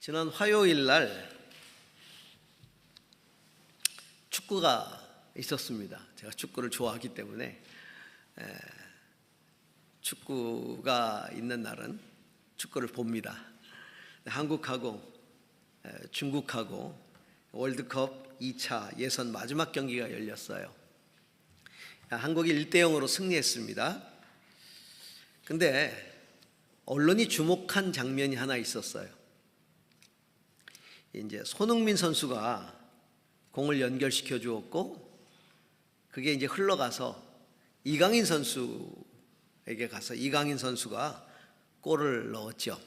지난 화요일 날 축구가 있었습니다. 제가 축구를 좋아하기 때문에 축구가 있는 날은 축구를 봅니다. 한국하고 중국하고 월드컵 2차 예선 마지막 경기가 열렸어요. 한국이 1대0으로 승리했습니다. 근데 언론이 주목한 장면이 하나 있었어요. 이제 손흥민 선수가 공을 연결시켜 주었고, 그게 이제 흘러가서 이강인 선수에게 가서 이강인 선수가 골을 넣었죠.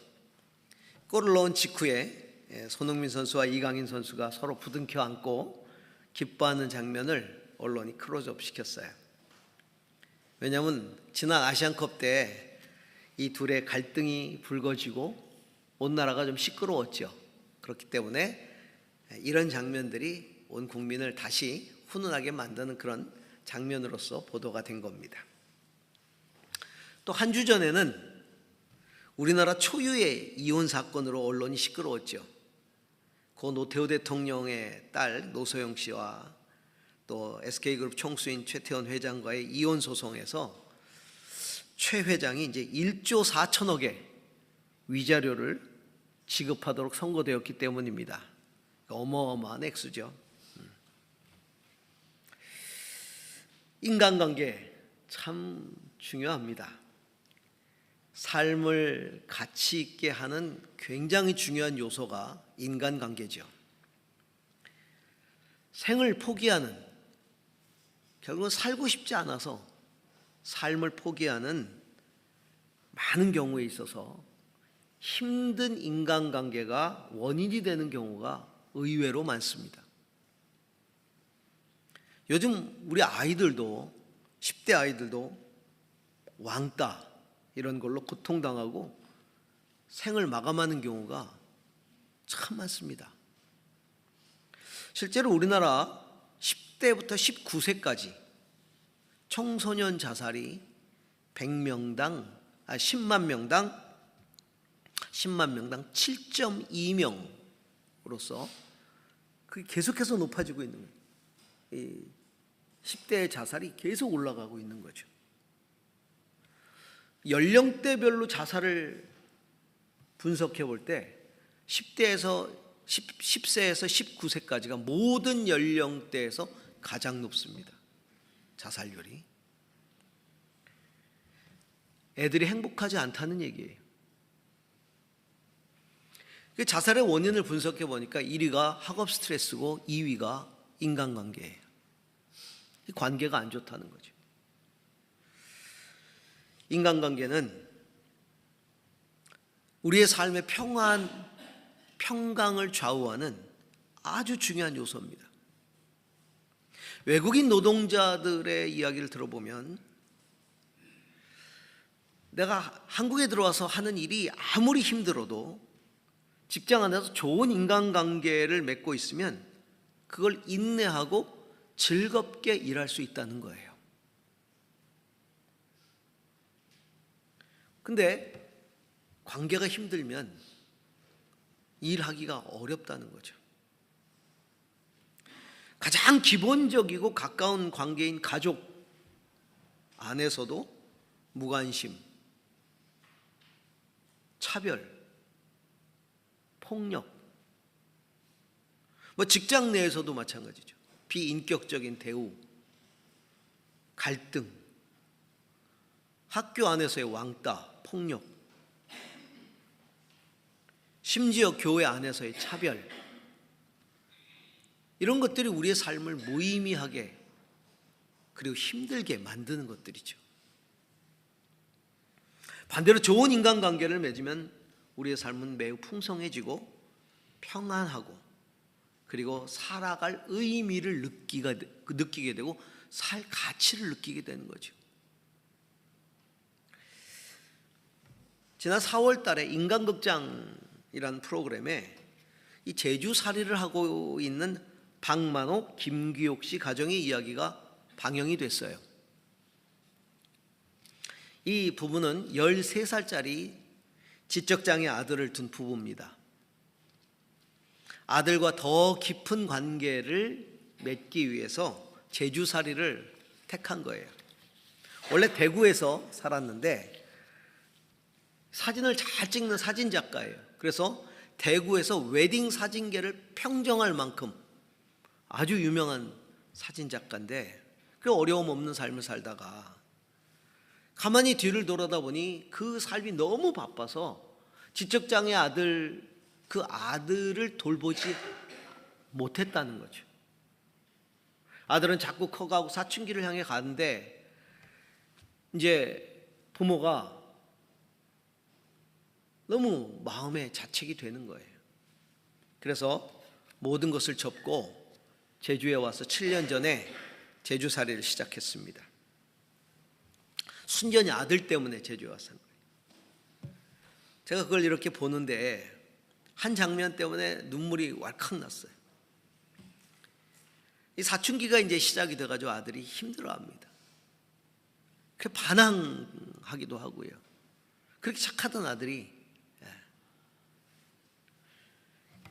골을 넣은 직후에 손흥민 선수와 이강인 선수가 서로 부둥켜 안고 기뻐하는 장면을 언론이 클로즈업 시켰어요. 왜냐하면 지난 아시안컵 때 이 둘의 갈등이 불거지고 온 나라가 좀 시끄러웠죠. 그렇기 때문에 이런 장면들이 온 국민을 다시 훈훈하게 만드는 그런 장면으로서 보도가 된 겁니다. 또 한 주 전에는 우리나라 초유의 이혼 사건으로 언론이 시끄러웠죠. 고 노태우 대통령의 딸 노소영 씨와 또 SK그룹 총수인 최태원 회장과의 이혼 소송에서 최 회장이 이제 1조 4천억의 위자료를 지급하도록 선고되었기 때문입니다. 어마어마한 액수죠. 인간관계 참 중요합니다. 삶을 가치 있게 하는 굉장히 중요한 요소가 인간관계죠. 생을 포기하는, 결국은 살고 싶지 않아서 삶을 포기하는 많은 경우에 있어서 힘든 인간관계가 원인이 되는 경우가 의외로 많습니다. 요즘 우리 아이들도 10대 아이들도 왕따 이런 걸로 고통당하고 생을 마감하는 경우가 참 많습니다. 실제로 우리나라 10대부터 19세까지 청소년 자살이 10만 명당 7.2명으로서 그게 계속해서 높아지고 있는 거예요. 이 10대의 자살이 계속 올라가고 있는 거죠. 연령대별로 자살을 분석해 볼 때 10세에서 19세까지가 모든 연령대에서 가장 높습니다. 자살률이. 애들이 행복하지 않다는 얘기예요. 자살의 원인을 분석해 보니까 1위가 학업 스트레스고 2위가 인간관계예요. 관계가 안 좋다는 거죠. 인간관계는 우리의 삶의 평강을 좌우하는 아주 중요한 요소입니다. 외국인 노동자들의 이야기를 들어보면 내가 한국에 들어와서 하는 일이 아무리 힘들어도 직장 안에서 좋은 인간관계를 맺고 있으면 그걸 인내하고 즐겁게 일할 수 있다는 거예요. 근데 관계가 힘들면 일하기가 어렵다는 거죠. 가장 기본적이고 가까운 관계인 가족 안에서도 무관심, 차별, 폭력, 직장 내에서도 마찬가지죠. 비인격적인 대우, 갈등, 학교 안에서의 왕따, 폭력, 심지어 교회 안에서의 차별, 이런 것들이 우리의 삶을 무의미하게 그리고 힘들게 만드는 것들이죠. 반대로 좋은 인간관계를 맺으면 우리의 삶은 매우 풍성해지고 평안하고 그리고 살아갈 의미를 느끼게 되고 살 가치를 느끼게 되는 거죠. 지난 4월 달에 인간극장이라는 프로그램에 이 제주살이를 하고 있는 박만옥, 김규옥 씨 가정의 이야기가 방영이 됐어요. 이 부부는 13살짜리 지적장애 아들을 둔 부부입니다. 아들과 더 깊은 관계를 맺기 위해서 제주살이를 택한 거예요. 원래 대구에서 살았는데 사진을 잘 찍는 사진 작가예요. 그래서 대구에서 웨딩 사진계를 평정할 만큼 아주 유명한 사진 작가인데 그 어려움 없는 삶을 살다가 가만히 뒤를 돌아다 보니 그 삶이 너무 바빠서 지적장애 아들, 그 아들을 돌보지 못했다는 거죠. 아들은 자꾸 커가고 사춘기를 향해 가는데 이제 부모가 너무 마음에 자책이 되는 거예요. 그래서 모든 것을 접고 제주에 와서 7년 전에 제주살이를 시작했습니다. 순전히 아들 때문에 제주에 와서 한 거예요. 제가 그걸 이렇게 보는데 한 장면 때문에 눈물이 왈칵 났어요. 이 사춘기가 이제 시작이 돼가지고 아들이 힘들어합니다. 그 반항하기도 하고요. 그렇게 착하던 아들이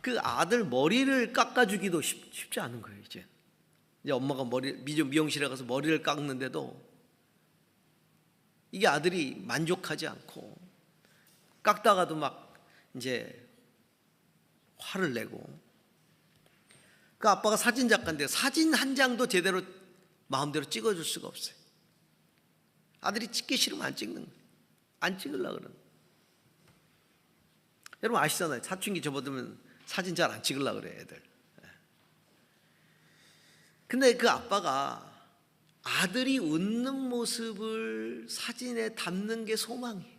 그 아들 머리를 깎아주기도 쉽지 않은 거예요. 이제 엄마가 미용실에 가서 머리를 깎는데도 이게 아들이 만족하지 않고 깎다가도 막 이제 화를 내고, 그 아빠가 사진 작가인데 사진 한 장도 제대로 마음대로 찍어줄 수가 없어요. 아들이 찍기 싫으면 안 찍는 거예요. 안 찍으려고 그러는 거예요. 여러분 아시잖아요. 사춘기 접어들면 사진 잘 안 찍으려고 그래 애들. 근데 그 아빠가 아들이 웃는 모습을 사진에 담는 게 소망이에요.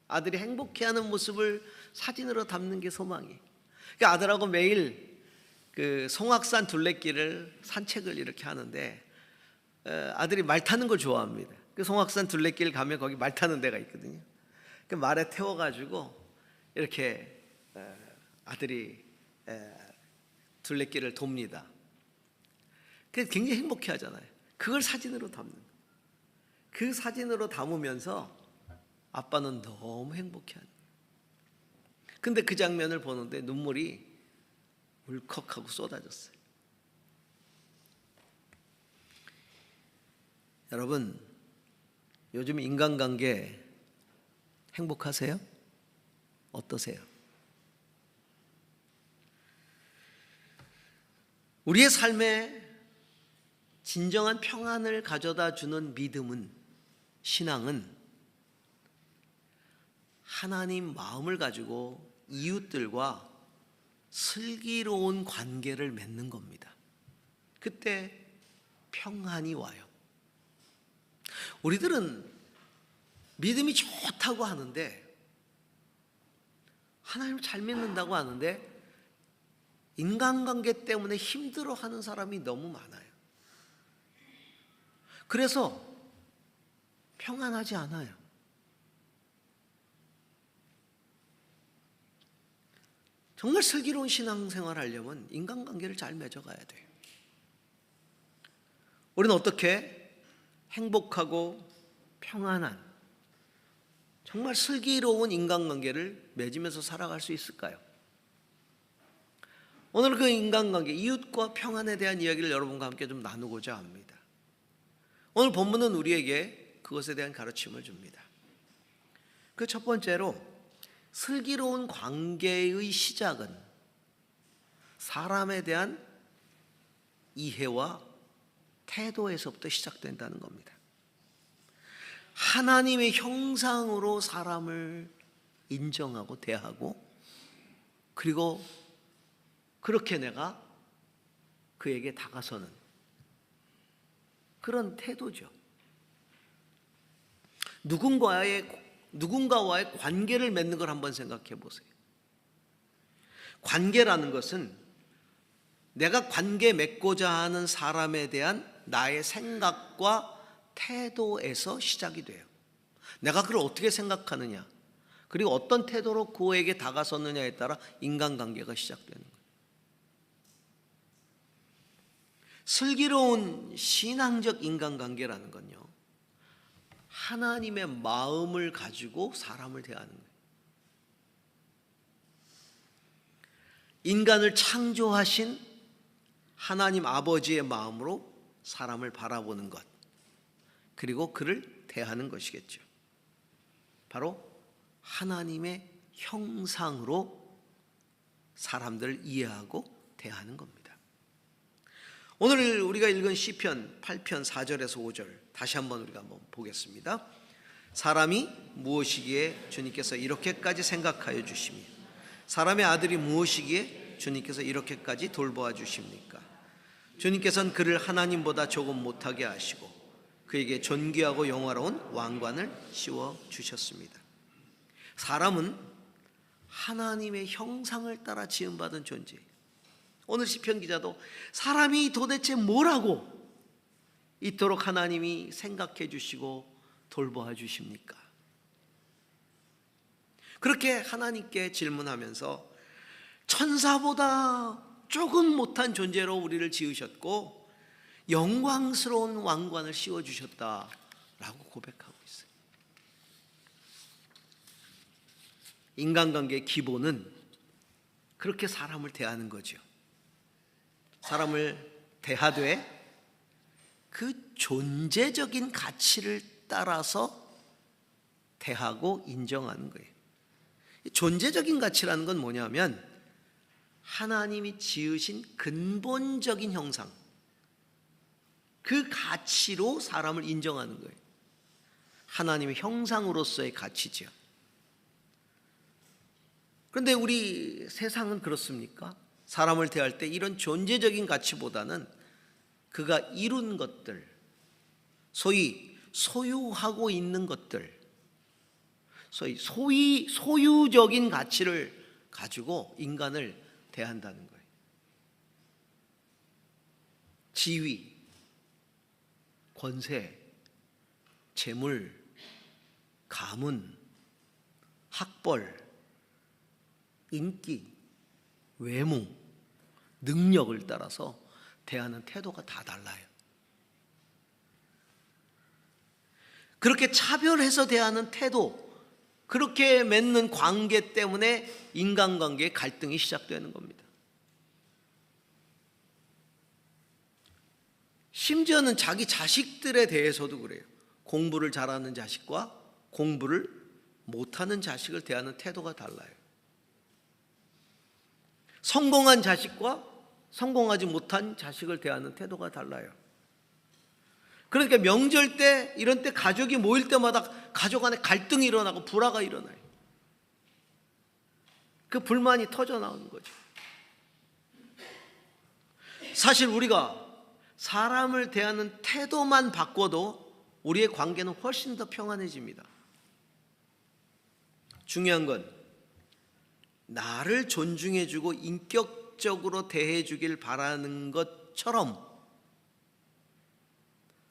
아들이 행복해하는 모습을 사진으로 담는 게 소망이에요. 그러니까 아들하고 매일 그 송악산 둘레길을 산책을 이렇게 하는데 아들이 말 타는 걸 좋아합니다. 그 송악산 둘레길 가면 거기 말 타는 데가 있거든요. 그 말에 태워가지고 이렇게 아들이 둘레길을 돕니다. 그래서 굉장히 행복해 하잖아요. 그걸 사진으로 담는 거예요. 그 사진으로 담으면서 아빠는 너무 행복해 하는 거예요. 근데 그 장면을 보는데 눈물이 울컥하고 쏟아졌어요. 여러분, 요즘 인간관계 행복하세요? 어떠세요? 우리의 삶에 진정한 평안을 가져다 주는 믿음은, 신앙은 하나님 마음을 가지고 이웃들과 슬기로운 관계를 맺는 겁니다. 그때 평안이 와요. 우리들은 믿음이 좋다고 하는데, 하나님을 잘 믿는다고 하는데 인간관계 때문에 힘들어하는 사람이 너무 많아요. 그래서 평안하지 않아요. 정말 슬기로운 신앙생활을 하려면 인간관계를 잘 맺어가야 돼요. 우리는 어떻게 행복하고 평안한, 정말 슬기로운 인간관계를 맺으면서 살아갈 수 있을까요? 오늘 그 인간관계, 이웃과 평안에 대한 이야기를 여러분과 함께 좀 나누고자 합니다. 오늘 본문은 우리에게 그것에 대한 가르침을 줍니다. 그 첫 번째로, 슬기로운 관계의 시작은 사람에 대한 이해와 태도에서부터 시작된다는 겁니다. 하나님의 형상으로 사람을 인정하고 대하고, 그리고 그렇게 내가 그에게 다가서는 그런 태도죠. 누군가와의 관계를 맺는 걸 한번 생각해 보세요. 관계라는 것은 내가 관계 맺고자 하는 사람에 대한 나의 생각과 태도에서 시작이 돼요. 내가 그걸 어떻게 생각하느냐, 그리고 어떤 태도로 그에게 다가섰느냐에 따라 인간관계가 시작되는 거예요. 슬기로운 신앙적 인간관계라는 건요, 하나님의 마음을 가지고 사람을 대하는 거예요. 인간을 창조하신 하나님 아버지의 마음으로 사람을 바라보는 것, 그리고 그를 대하는 것이겠죠. 바로 하나님의 형상으로 사람들을 이해하고 대하는 겁니다. 오늘 우리가 읽은 시편 8편 4절에서 5절 다시 한번 우리가 한번 보겠습니다. 사람이 무엇이기에 주님께서 이렇게까지 생각하여 주시며 사람의 아들이 무엇이기에 주님께서 이렇게까지 돌보아 주십니까? 주님께서는 그를 하나님보다 조금 못하게 하시고 그에게 존귀하고 영화로운 왕관을 씌워 주셨습니다. 사람은 하나님의 형상을 따라 지음받은 존재예요. 오늘 시편 기자도 사람이 도대체 뭐라고 이토록 하나님이 생각해 주시고 돌보아 주십니까? 그렇게 하나님께 질문하면서 천사보다 조금 못한 존재로 우리를 지으셨고 영광스러운 왕관을 씌워주셨다라고 고백하고 있어요. 인간관계의 기본은 그렇게 사람을 대하는 거죠. 사람을 대하되 그 존재적인 가치를 따라서 대하고 인정하는 거예요. 존재적인 가치라는 건 뭐냐면 하나님이 지으신 근본적인 형상, 그 가치로 사람을 인정하는 거예요. 하나님의 형상으로서의 가치죠. 그런데 우리 세상은 그렇습니까? 사람을 대할 때 이런 존재적인 가치보다는 그가 이룬 것들, 소위 소유하고 있는 것들, 소위 소유적인 가치를 가지고 인간을 대한다는 거예요. 지위, 권세, 재물, 가문, 학벌, 인기, 외모, 능력을 따라서 대하는 태도가 다 달라요. 그렇게 차별해서 대하는 태도, 그렇게 맺는 관계 때문에 인간관계의 갈등이 시작되는 겁니다. 심지어는 자기 자식들에 대해서도 그래요. 공부를 잘하는 자식과 공부를 못하는 자식을 대하는 태도가 달라요. 성공한 자식과 성공하지 못한 자식을 대하는 태도가 달라요. 그러니까 명절 때 이런 때 가족이 모일 때마다 가족 안에 갈등이 일어나고 불화가 일어나요. 그 불만이 터져 나오는 거죠. 사실 우리가 사람을 대하는 태도만 바꿔도 우리의 관계는 훨씬 더 평안해집니다. 중요한 건 나를 존중해주고 인격적으로 대해주길 바라는 것처럼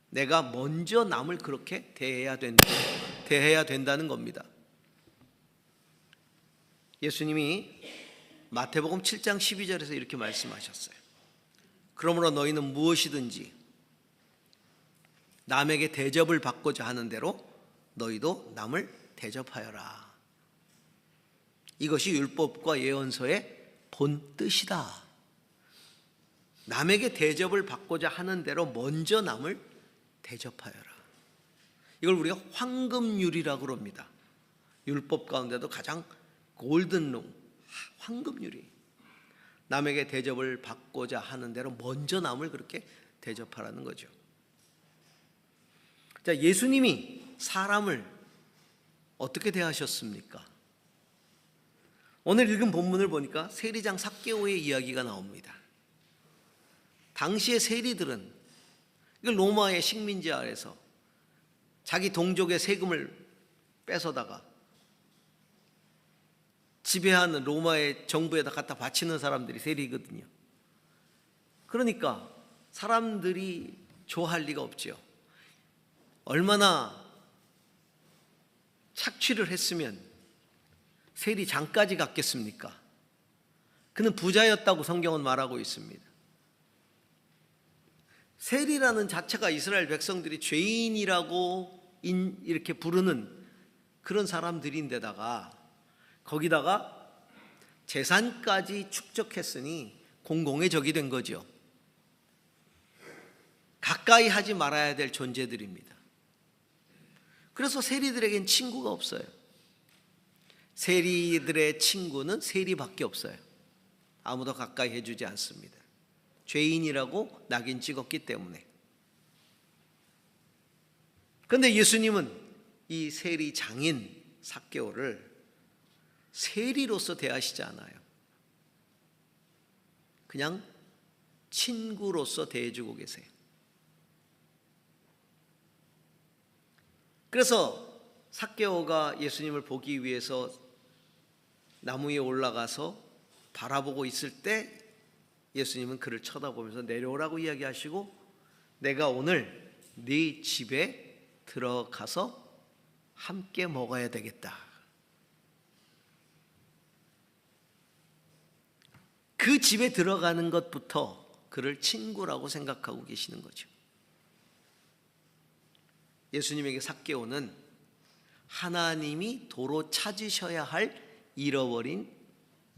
내가 먼저 남을 그렇게 대해야 된다는 겁니다. 예수님이 마태복음 7장 12절에서 이렇게 말씀하셨어요. 그러므로 너희는 무엇이든지 남에게 대접을 받고자 하는 대로 너희도 남을 대접하여라. 이것이 율법과 예언서의 본 뜻이다. 남에게 대접을 받고자 하는 대로 먼저 남을 대접하여라. 이걸 우리가 황금률이라고 합니다. 율법 가운데도 가장 골든룸, 황금률이. 남에게 대접을 받고자 하는 대로 먼저 남을 그렇게 대접하라는 거죠. 자, 예수님이 사람을 어떻게 대하셨습니까? 오늘 읽은 본문을 보니까 세리장 삭개오의 이야기가 나옵니다. 당시의 세리들은 이걸 로마의 식민지 아래서 자기 동족의 세금을 뺏어다가 지배하는 로마의 정부에다 갖다 바치는 사람들이 세리거든요. 그러니까 사람들이 좋아할 리가 없죠. 얼마나 착취를 했으면 세리장까지 갔겠습니까? 그는 부자였다고 성경은 말하고 있습니다. 세리라는 자체가 이스라엘 백성들이 죄인이라고 이렇게 부르는 그런 사람들인데다가 거기다가 재산까지 축적했으니 공공의 적이 된 거죠. 가까이 하지 말아야 될 존재들입니다. 그래서 세리들에겐 친구가 없어요. 세리들의 친구는 세리밖에 없어요. 아무도 가까이 해주지 않습니다. 죄인이라고 낙인 찍었기 때문에. 그런데 예수님은 이 세리 장인 삭개오를 세리로서 대하시지 않아요. 그냥 친구로서 대해주고 계세요. 그래서 삭개오가 예수님을 보기 위해서 나무 위에 올라가서 바라보고 있을 때 예수님은 그를 쳐다보면서 내려오라고 이야기하시고, 내가 오늘 네 집에 들어가서 함께 먹어야 되겠다. 그 집에 들어가는 것부터 그를 친구라고 생각하고 계시는 거죠. 예수님에게 삭개오는 하나님이 도로 찾으셔야 할 잃어버린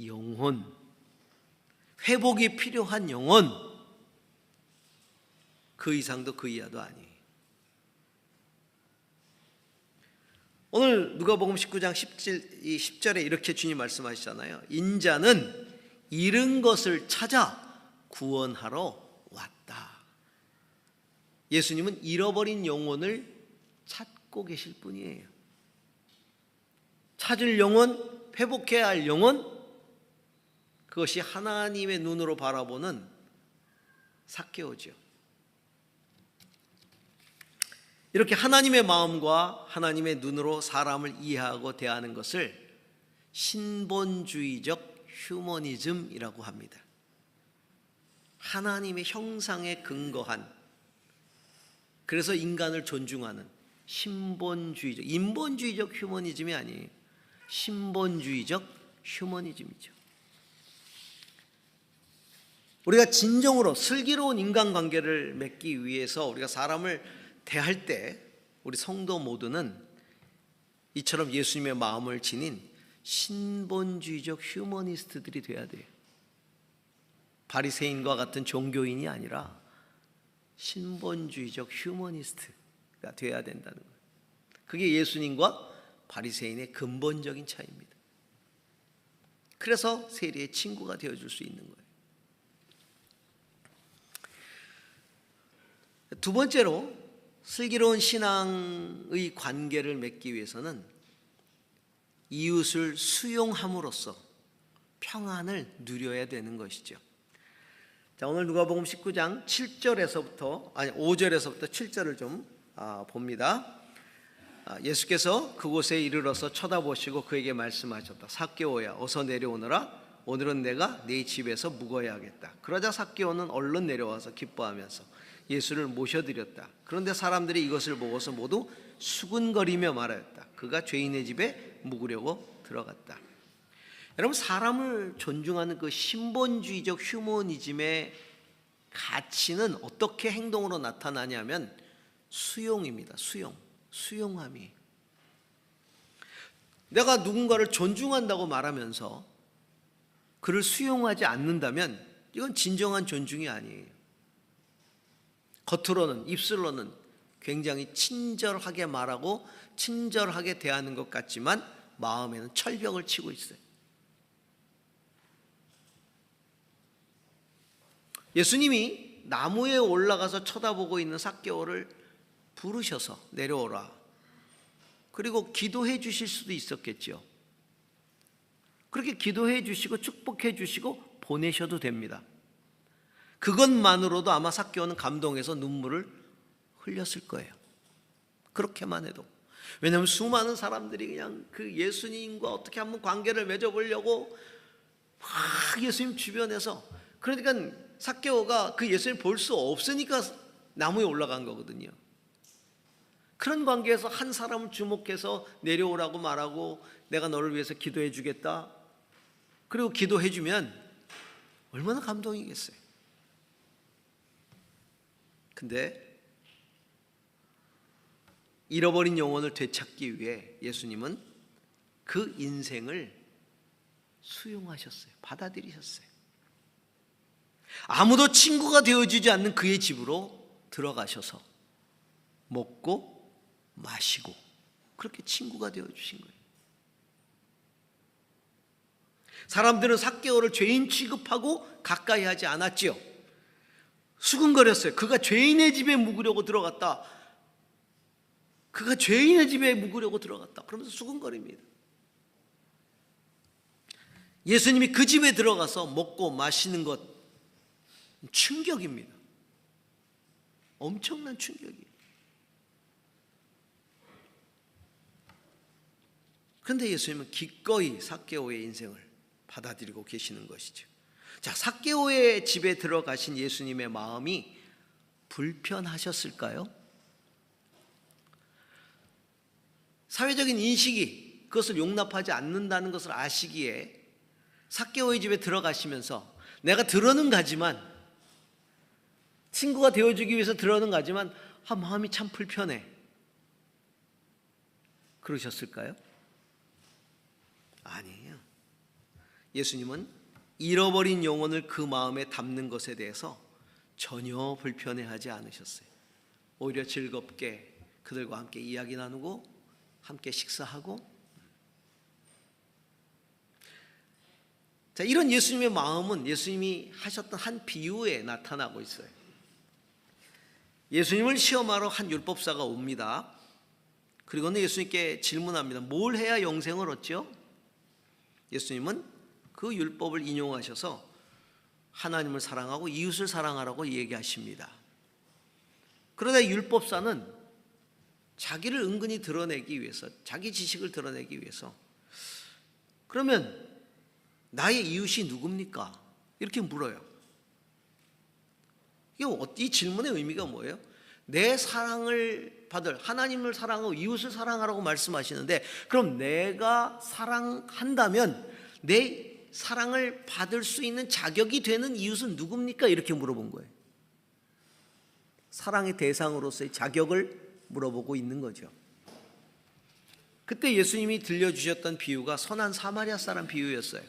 영혼, 회복이 필요한 영혼, 그 이상도 그 이하도 아니에요. 오늘 누가복음 19장 10절에 이렇게 주님 말씀하시잖아요. 인자는 잃은 것을 찾아 구원하러 왔다. 예수님은 잃어버린 영혼을 찾고 계실 분이에요. 찾을 영혼, 회복해야 할 영혼, 그것이 하나님의 눈으로 바라보는 삭개오죠. 이렇게 하나님의 마음과 하나님의 눈으로 사람을 이해하고 대하는 것을 신본주의적 휴머니즘이라고 합니다. 하나님의 형상에 근거한, 그래서 인간을 존중하는 신본주의적, 인본주의적 휴머니즘이 아니에요. 신본주의적 휴머니즘이죠. 우리가 진정으로 슬기로운 인간관계를 맺기 위해서 우리가 사람을 대할 때 우리 성도 모두는 이처럼 예수님의 마음을 지닌 신본주의적 휴머니스트들이 돼야 돼요. 바리새인과 같은 종교인이 아니라 신본주의적 휴머니스트가 돼야 된다는 거예요. 그게 예수님과 바리새인의 근본적인 차이입니다. 그래서 세리의 친구가 되어줄 수 있는 거예요. 두 번째로, 슬기로운 신앙의 관계를 맺기 위해서는 이웃을 수용함으로써 평안을 누려야 되는 것이죠. 자, 오늘 누가복음 19장 5절에서부터 7절을 좀 봅니다. 예수께서 그곳에 이르러서 쳐다보시고 그에게 말씀하셨다. 삭개오야, 어서 내려오너라. 오늘은 내가 네 집에서 묵어야 하겠다. 그러자 삭개오는 얼른 내려와서 기뻐하면서 예수를 모셔드렸다. 그런데 사람들이 이것을 보고서 모두 수군거리며 말하였다. 그가 죄인의 집에 묵으려고 들어갔다. 여러분, 사람을 존중하는 그 신본주의적 휴머니즘의 가치는 어떻게 행동으로 나타나냐면 수용입니다. 수용함이. 내가 누군가를 존중한다고 말하면서 그를 수용하지 않는다면 이건 진정한 존중이 아니에요. 겉으로는, 입술로는 굉장히 친절하게 말하고 친절하게 대하는 것 같지만 마음에는 철벽을 치고 있어요. 예수님이 나무에 올라가서 쳐다보고 있는 삭개오를 부르셔서 내려오라. 그리고 기도해 주실 수도 있었겠죠. 그렇게 기도해 주시고 축복해 주시고 보내셔도 됩니다. 그것만으로도 아마 삭개오는 감동해서 눈물을 흘렸을 거예요. 그렇게만 해도. 왜냐하면 수많은 사람들이 그냥 그 예수님과 어떻게 한번 관계를 맺어보려고 막 예수님 주변에서, 그러니까 삭개오가 그 예수님 볼 수 없으니까 나무에 올라간 거거든요. 그런 관계에서 한 사람을 주목해서 내려오라고 말하고 내가 너를 위해서 기도해 주겠다. 그리고 기도해 주면 얼마나 감동이겠어요. 근데 잃어버린 영혼을 되찾기 위해 예수님은 그 인생을 수용하셨어요. 받아들이셨어요. 아무도 친구가 되어주지 않는 그의 집으로 들어가셔서 먹고 마시고 그렇게 친구가 되어주신 거예요. 사람들은 삭개오를 죄인 취급하고 가까이 하지 않았지요. 수근거렸어요. 그가 죄인의 집에 묵으려고 들어갔다. 그가 죄인의 집에 묵으려고 들어갔다. 그러면서 수근거립니다. 예수님이 그 집에 들어가서 먹고 마시는 것 충격입니다. 엄청난 충격이에요. 그런데 예수님은 기꺼이 삭개오의 인생을 받아들이고 계시는 것이죠. 자, 삭개오의 집에 들어가신 예수님의 마음이 불편하셨을까요? 사회적인 인식이 그것을 용납하지 않는다는 것을 아시기에 삭개오의 집에 들어가시면서 내가 들어는 가지만, 친구가 되어주기 위해서 들어는 가지만 마음이 참 불편해, 그러셨을까요? 아니에요. 예수님은 잃어버린 영혼을 그 마음에 담는 것에 대해서 전혀 불편해하지 않으셨어요. 오히려 즐겁게 그들과 함께 이야기 나누고 함께 식사하고. 자, 이런 예수님의 마음은 예수님이 하셨던 한 비유에 나타나고 있어요. 예수님을 시험하러 한 율법사가 옵니다. 그리고는 예수님께 질문합니다. 뭘 해야 영생을 얻죠? 예수님은 그 율법을 인용하셔서 하나님을 사랑하고 이웃을 사랑하라고 얘기하십니다. 그러다 율법사는 자기를 은근히 드러내기 위해서, 자기 지식을 드러내기 위해서, 그러면 나의 이웃이 누굽니까? 이렇게 물어요. 이 질문의 의미가 뭐예요? 내 사랑을 받을, 하나님을 사랑하고 이웃을 사랑하라고 말씀하시는데, 그럼 내가 사랑한다면 내 사랑을 받을 수 있는 자격이 되는 이웃은 누굽니까? 이렇게 물어본 거예요. 사랑의 대상으로서의 자격을 물어보고 있는 거죠. 그때 예수님이 들려주셨던 비유가 선한 사마리아 사람 비유였어요.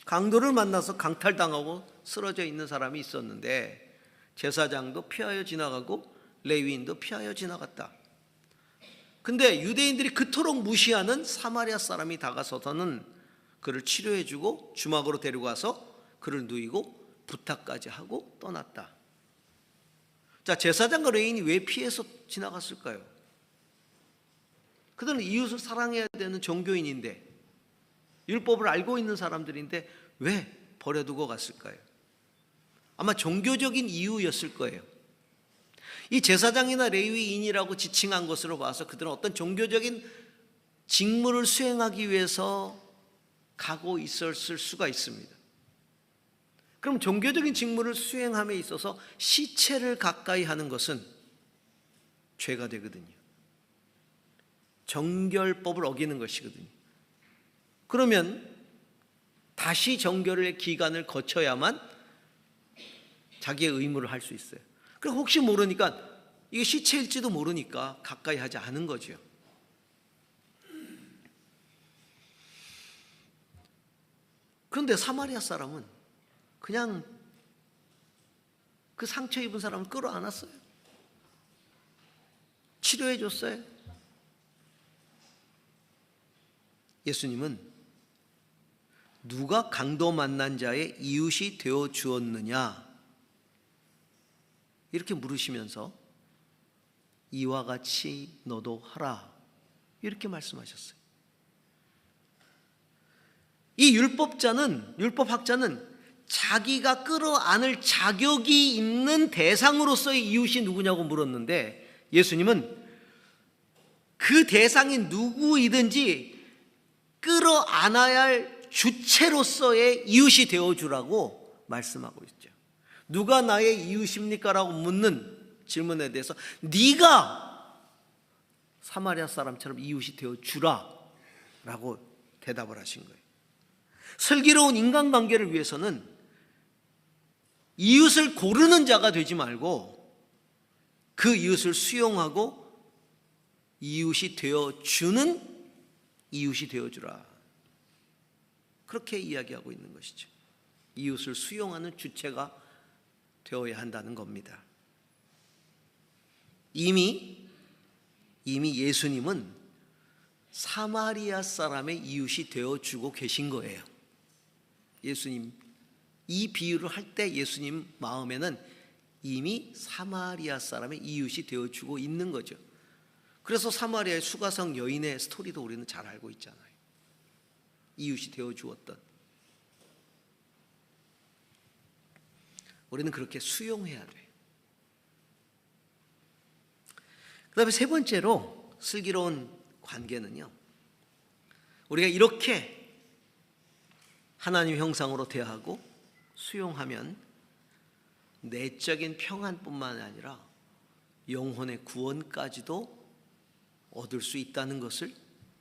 강도를 만나서 강탈당하고 쓰러져 있는 사람이 있었는데 제사장도 피하여 지나가고 레위인도 피하여 지나갔다. 근데 유대인들이 그토록 무시하는 사마리아 사람이 다가서서는 그를 치료해주고 주막으로 데리고 와서 그를 누이고 부탁까지 하고 떠났다. 자, 제사장과 레위인이 왜 피해서 지나갔을까요? 그들은 이웃을 사랑해야 되는 종교인인데, 율법을 알고 있는 사람들인데 왜 버려두고 갔을까요? 아마 종교적인 이유였을 거예요. 이 제사장이나 레위인이라고 지칭한 것으로 봐서 그들은 어떤 종교적인 직무를 수행하기 위해서 가고 있었을 수가 있습니다. 그럼 종교적인 직무를 수행함에 있어서 시체를 가까이 하는 것은 죄가 되거든요. 정결법을 어기는 것이거든요. 그러면 다시 정결의 기간을 거쳐야만 자기의 의무를 할 수 있어요. 그리고 혹시 모르니까, 이게 시체일지도 모르니까 가까이 하지 않은 거죠. 그런데 사마리아 사람은 그냥 그 상처 입은 사람을 끌어안았어요. 치료해 줬어요. 예수님은 누가 강도 만난 자의 이웃이 되어 주었느냐 이렇게 물으시면서 이와 같이 너도 하라 이렇게 말씀하셨어요. 이 율법학자는 자기가 끌어안을 자격이 있는 대상으로서의 이웃이 누구냐고 물었는데, 예수님은 그 대상이 누구이든지 끌어안아야 할 주체로서의 이웃이 되어주라고 말씀하고 있죠. 누가 나의 이웃입니까? 라고 묻는 질문에 대해서 네가 사마리아 사람처럼 이웃이 되어주라 라고 대답을 하신 거예요. 슬기로운 인간관계를 위해서는 이웃을 고르는 자가 되지 말고 그 이웃을 수용하고 이웃이 되어주는 이웃이 되어주라. 그렇게 이야기하고 있는 것이죠. 이웃을 수용하는 주체가 되어야 한다는 겁니다. 이미 예수님은 사마리아 사람의 이웃이 되어주고 계신 거예요. 예수님 이 비유를 할 때 예수님 마음에는 이미 사마리아 사람의 이웃이 되어주고 있는 거죠. 그래서 사마리아의 수가성 여인의 스토리도 우리는 잘 알고 있잖아요. 이웃이 되어주었던. 우리는 그렇게 수용해야 돼요. 그 다음에 세 번째로 슬기로운 관계는요, 우리가 이렇게 하나님 형상으로 대하고 수용하면 내적인 평안뿐만 아니라 영혼의 구원까지도 얻을 수 있다는 것을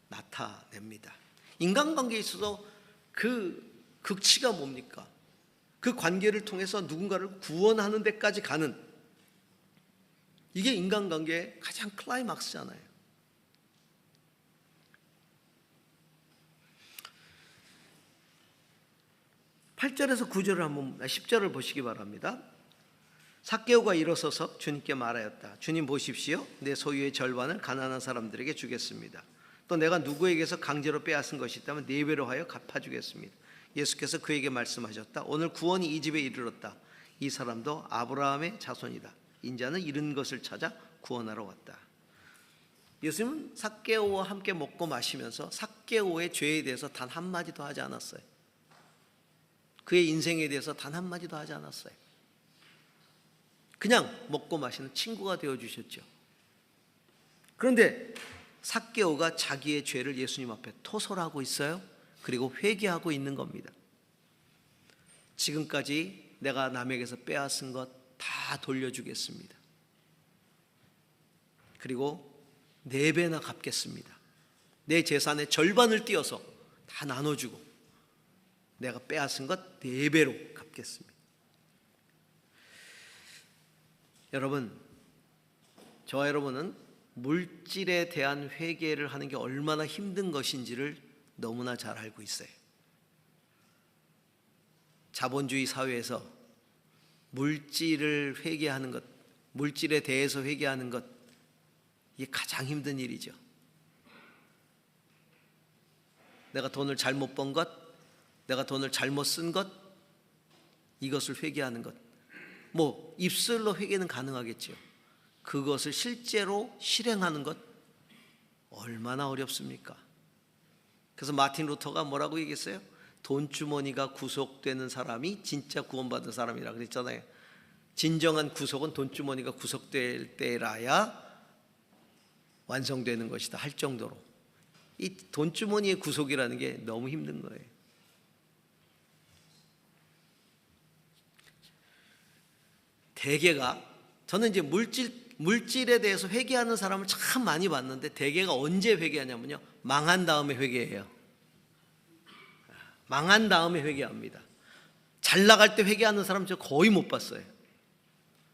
나타냅니다. 인간관계에 있어서 그 극치가 뭡니까? 그 관계를 통해서 누군가를 구원하는 데까지 가는, 이게 인간관계의 가장 클라이막스잖아요. (8절에서) 10절을 보시기 바랍니다. 삭개오가 일어서서 주님께 말하였다. 주님 보십시오. 내 소유의 절반을 가난한 사람들에게 주겠습니다. 또 내가 누구에게서 강제로 빼앗은 것이 있다면 4배로 하여 갚아주겠습니다. 예수께서 그에게 말씀하셨다. 오늘 구원이 이 집에 이르렀다. 이 사람도 아브라함의 자손이다. 인자는 잃은 것을 찾아 구원하러 왔다. 예수님은 삭개오와 함께 먹고 마시면서 삭개오의 죄에 대해서 단 한마디도 하지 않았어요. 그의 인생에 대해서 단 한마디도 하지 않았어요. 그냥 먹고 마시는 친구가 되어주셨죠. 그런데 삭개오가 자기의 죄를 예수님 앞에 토설하고 있어요. 그리고 회개하고 있는 겁니다. 지금까지 내가 남에게서 빼앗은 것 다 돌려주겠습니다. 그리고 4배나 갚겠습니다. 내 재산의 절반을 띄어서 다 나눠주고 내가 빼앗은 것 4배로 갚겠습니다. 여러분, 저와 여러분은 물질에 대한 회개를 하는 게 얼마나 힘든 것인지를 너무나 잘 알고 있어요. 자본주의 사회에서 물질을 회개하는 것, 물질에 대해서 회개하는 것, 이게 가장 힘든 일이죠. 내가 돈을 잘못 번 것, 내가 돈을 잘못 쓴 것, 이것을 회개하는 것. 뭐 입술로 회개는 가능하겠죠. 그것을 실제로 실행하는 것 얼마나 어렵습니까? 그래서 마틴 루터가 뭐라고 얘기했어요? 돈주머니가 구속되는 사람이 진짜 구원받은 사람이라고 그랬잖아요. 진정한 구속은 돈주머니가 구속될 때라야 완성되는 것이다 할 정도로 이 돈주머니의 구속이라는 게 너무 힘든 거예요. 대개가, 저는 이제 물질에 대해서 회개하는 사람을 참 많이 봤는데 대개가 언제 회개하냐면요, 망한 다음에 회개해요. 망한 다음에 회개합니다. 잘 나갈 때 회개하는 사람 저 거의 못 봤어요.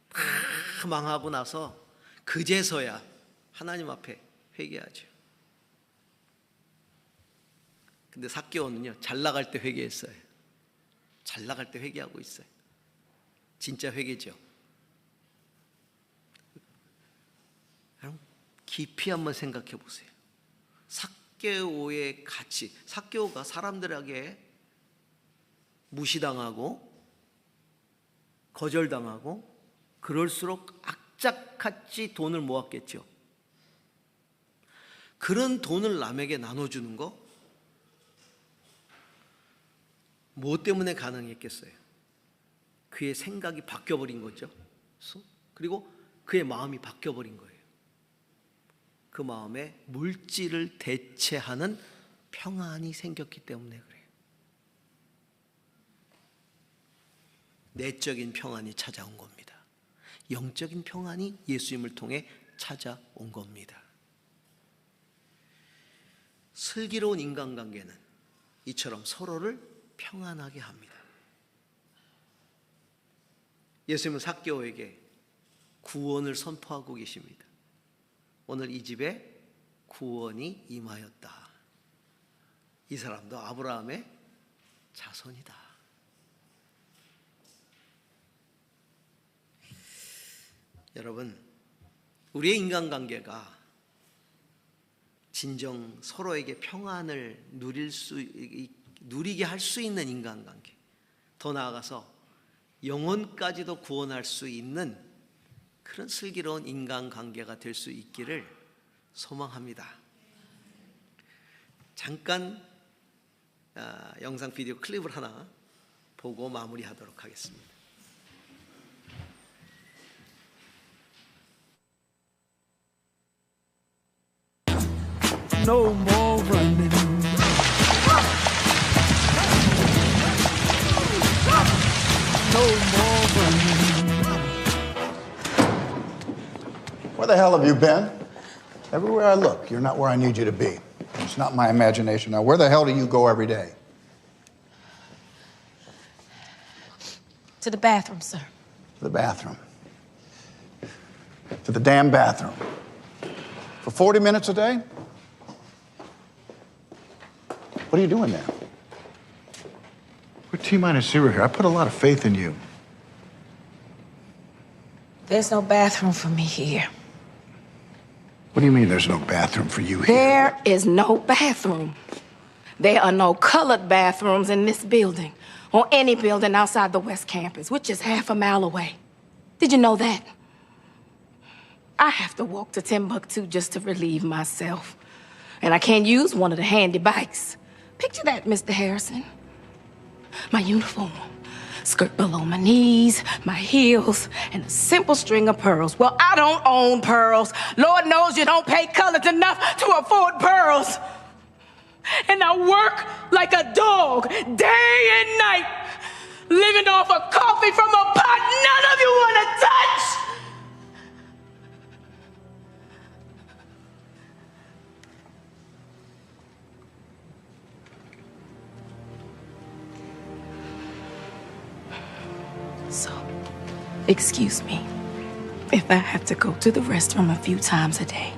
다 망하고 나서 그제서야 하나님 앞에 회개하죠. 근데 삭개오는요, 잘 나갈 때 회개했어요. 잘 나갈 때 회개하고 있어요. 진짜 회개죠. 여러분, 깊이 한번 생각해 보세요. 삭개오의 가치, 삭개오가 사람들에게 무시당하고 거절당하고 그럴수록 악착같이 돈을 모았겠죠. 그런 돈을 남에게 나눠주는 거 뭐 때문에 가능했겠어요? 그의 생각이 바뀌어버린 거죠. 그리고 그의 마음이 바뀌어버린 거예요. 그 마음에 물질을 대체하는 평안이 생겼기 때문에 그래요. 내적인 평안이 찾아온 겁니다. 영적인 평안이 예수님을 통해 찾아온 겁니다. 슬기로운 인간관계는 이처럼 서로를 평안하게 합니다. 예수님은 삭개오에게 구원을 선포하고 계십니다. 오늘 이 집에 구원이 임하였다. 이 사람도 아브라함의 자손이다. 여러분, 우리의 인간관계가 진정 서로에게 평안을 누리게 할 수 있는 인간관계, 더 나아가서 영혼까지도 구원할 수 있는 그런 슬기로운 인간관계가 될 수 있기를 소망합니다. 잠깐 영상 비디오 클립을 하나 보고 마무리하도록 하겠습니다. No more running. No more running. Where the hell have you been? Everywhere I look, you're not where I need you to be. It's not my imagination. Now, where the hell do you go every day? To the bathroom, sir. To the bathroom. To the damn bathroom. For 40 minutes a day? What are you doing there? We're T-minus 0 here. I put a lot of faith in you. There's no bathroom for me here. What do you mean there's no bathroom for you here? There is no bathroom. There are no colored bathrooms in this building or any building outside the West Campus, which is half a mile away. Did you know that? I have to walk to Timbuktu just to relieve myself. And I can't use one of the handy bikes. Picture that, Mr. Harrison. My uniform, skirt below my knees, my heels, and a simple string of pearls. Well, I don't own pearls. Lord knows you don't pay colors enough to afford pearls. And I work like a dog, day and night, living off of coffee from a pot none of you want to touch. So, excuse me if I have to go to the restroom a few times a day.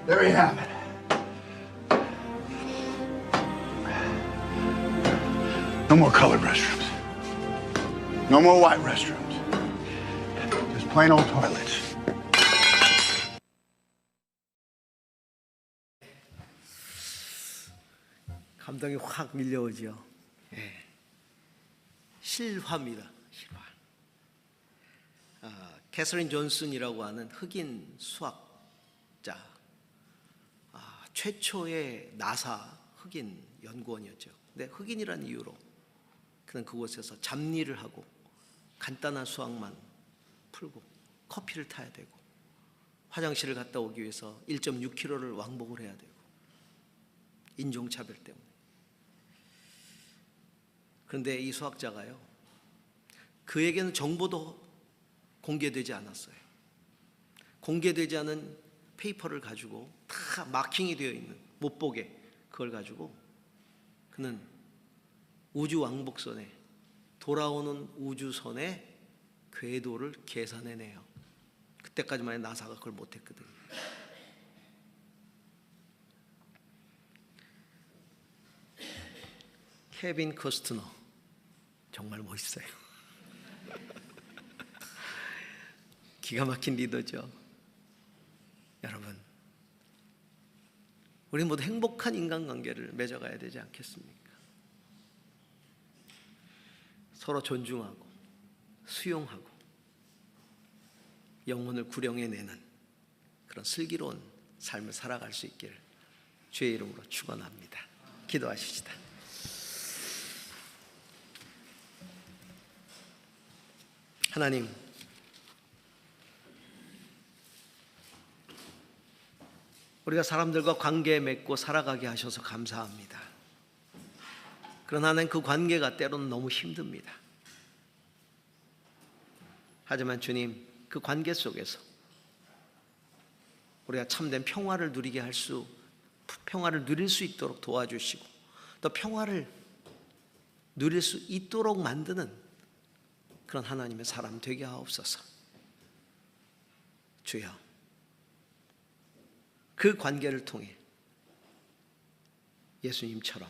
There you have it. No more colored restrooms. No more white restrooms. Just plain old toilets. 감동이 확 밀려오죠. 예. 실화입니다. 실화. 캐서린 존슨이라고 하는 흑인 수학자, 최초의 나사 흑인 연구원이었죠. 근데 흑인이라는 이유로 그는 그곳에서 잡일을 하고 간단한 수학만 풀고 커피를 타야 되고 화장실을 갔다 오기 위해서 1.6km를 왕복을 해야 되고 인종차별 때문에. 그런데 이 수학자가요, 그에게는 정보도 공개되지 않았어요. 공개되지 않은 페이퍼를 가지고 다 마킹이 되어 있는, 못 보게 그걸 가지고 그는 우주 왕복선에, 돌아오는 우주선의 궤도를 계산해내요. 그때까지만 해도 나사가 그걸 못했거든요. 케빈 코스트너 정말 멋있어요. 기가 막힌 리더죠. 여러분, 우리 모두 행복한 인간관계를 맺어가야 되지 않겠습니까? 서로 존중하고 수용하고 영혼을 구령해내는 그런 슬기로운 삶을 살아갈 수 있기를 주의 이름으로 축원합니다. 기도하십시다. 하나님, 우리가 사람들과 관계 맺고 살아가게 하셔서 감사합니다. 그러나 하나님, 그 관계가 때로는 너무 힘듭니다. 하지만 주님, 그 관계 속에서 우리가 참된 평화를 평화를 누릴 수 있도록 도와주시고 또 평화를 누릴 수 있도록 만드는 그런 하나님의 사람 되게 하옵소서. 주여, 그 관계를 통해 예수님처럼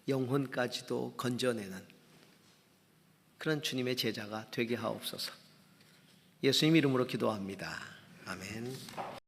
영혼까지도 건져내는 그런 주님의 제자가 되게 하옵소서. 예수님 이름으로 기도합니다. 아멘.